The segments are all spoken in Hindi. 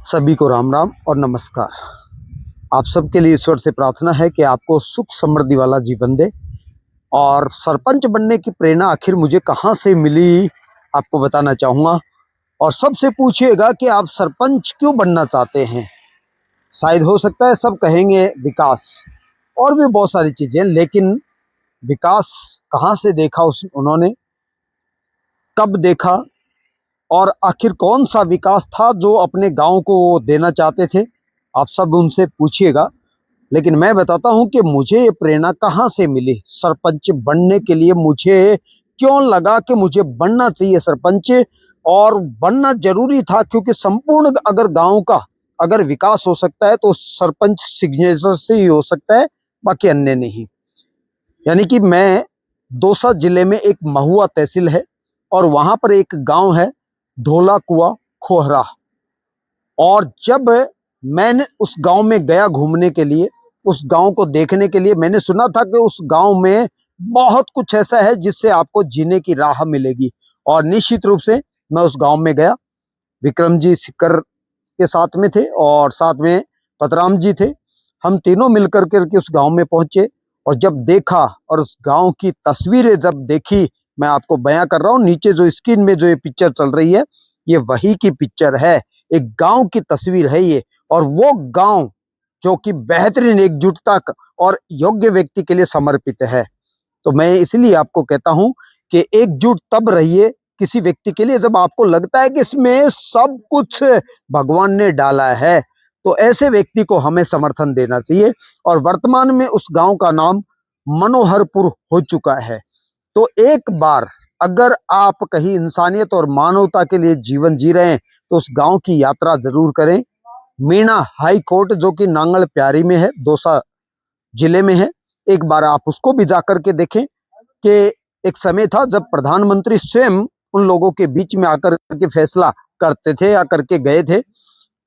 सभी को राम राम और नमस्कार। आप सबके लिए ईश्वर से प्रार्थना है कि आपको सुख समृद्धि वाला जीवन दे। और सरपंच बनने की प्रेरणा आखिर मुझे कहाँ से मिली, आपको बताना चाहूँगा। और सबसे पूछिएगा कि आप सरपंच क्यों बनना चाहते हैं। शायद हो सकता है सब कहेंगे विकास और भी बहुत सारी चीज़ें, लेकिन विकास कहाँ से देखा उन्होंने, कब देखा, और आखिर कौन सा विकास था जो अपने गांव को देना चाहते थे, आप सब उनसे पूछिएगा। लेकिन मैं बताता हूं कि मुझे ये प्रेरणा कहाँ से मिली सरपंच बनने के लिए। मुझे क्यों लगा कि मुझे बनना चाहिए सरपंच, और बनना जरूरी था, क्योंकि संपूर्ण अगर गांव का अगर विकास हो सकता है तो सरपंच सिग्नेचर से ही हो सकता है, बाकी अन्य नहीं। यानी कि मैं दौसा जिले में एक महुआ तहसील है और वहां पर एक गांव है धोला कुआ खोहरा। और जब मैंने उस गांव में गया घूमने के लिए, उस गांव को देखने के लिए, मैंने सुना था कि उस गांव में बहुत कुछ ऐसा है जिससे आपको जीने की राह मिलेगी। और निश्चित रूप से मैं उस गांव में गया। विक्रम जी सिक्कर के साथ में थे और साथ में पतराम जी थे। हम तीनों मिलकर के उस गांव में पहुंचे और जब देखा और उस गांव की तस्वीरें जब देखी, मैं आपको बयां कर रहा हूं। नीचे जो स्क्रीन में जो ये पिक्चर चल रही है, ये वही की पिक्चर है, एक गांव की तस्वीर है ये। और वो गांव जो कि बेहतरीन एकजुटता और योग्य व्यक्ति के लिए समर्पित है। तो मैं इसलिए आपको कहता हूं कि एकजुट तब रहिए किसी व्यक्ति के लिए जब आपको लगता है कि इसमें सब कुछ भगवान ने डाला है, तो ऐसे व्यक्ति को हमें समर्थन देना चाहिए। और वर्तमान में उस गांव का नाम मनोहरपुर हो चुका है। तो एक बार अगर आप कहीं इंसानियत और मानवता के लिए जीवन जी रहे हैं तो उस गांव की यात्रा जरूर करें। मीणा हाई कोर्ट जो कि नांगल प्यारी में है, दौसा जिले में है, एक बार आप उसको भी जाकर के देखें कि एक समय था जब प्रधानमंत्री स्वयं उन लोगों के बीच में आकर के फैसला करते थे, आकर के गए थे।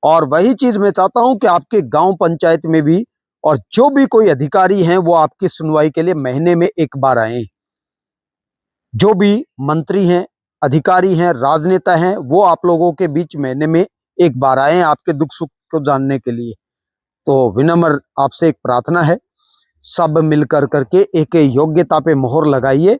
और वही चीज मैं चाहता हूं कि आपके गांव पंचायत में भी और जो भी कोई अधिकारी हैं वो आपकी सुनवाई के लिए महीने में एक बार आए। जो भी मंत्री हैं, अधिकारी हैं, राजनेता हैं, वो आप लोगों के बीच महीने में एक बार आए आपके दुख सुख को जानने के लिए। तो विनम्र आपसे एक प्रार्थना है, सब मिलकर करके एक योग्यता पे मोहर लगाइए।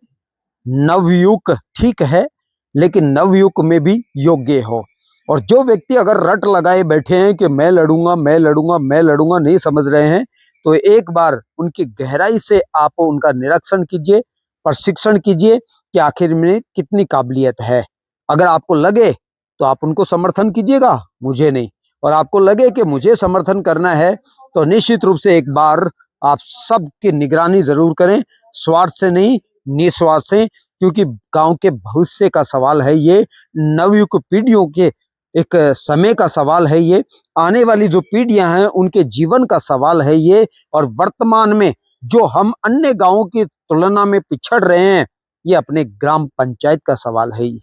नवयुग ठीक है, लेकिन नवयुग में भी योग्य हो। और जो व्यक्ति अगर रट लगाए बैठे हैं कि मैं लड़ूंगा मैं लड़ूंगा मैं लड़ूंगा, नहीं समझ रहे हैं, तो एक बार उनकी गहराई से आप उनका निरीक्षण कीजिए, प्रशिक्षण कीजिए कि आखिर में कितनी काबिलियत है। अगर आपको लगे तो आप उनको समर्थन कीजिएगा, मुझे नहीं। और आपको लगे कि मुझे समर्थन करना है तो निश्चित रूप से एक बार आप सबकी निगरानी जरूर करें, स्वार्थ से नहीं, निस्वार्थ से। क्योंकि गांव के भविष्य का सवाल है ये, नवयुग पीढ़ियों के एक समय का सवाल है ये, आने वाली जो पीढ़ियां हैं उनके जीवन का सवाल है ये। और वर्तमान में जो हम अन्य गांवों की तुलना में पिछड़ रहे हैं, ये अपने ग्राम पंचायत का सवाल है ये।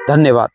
धन्यवाद।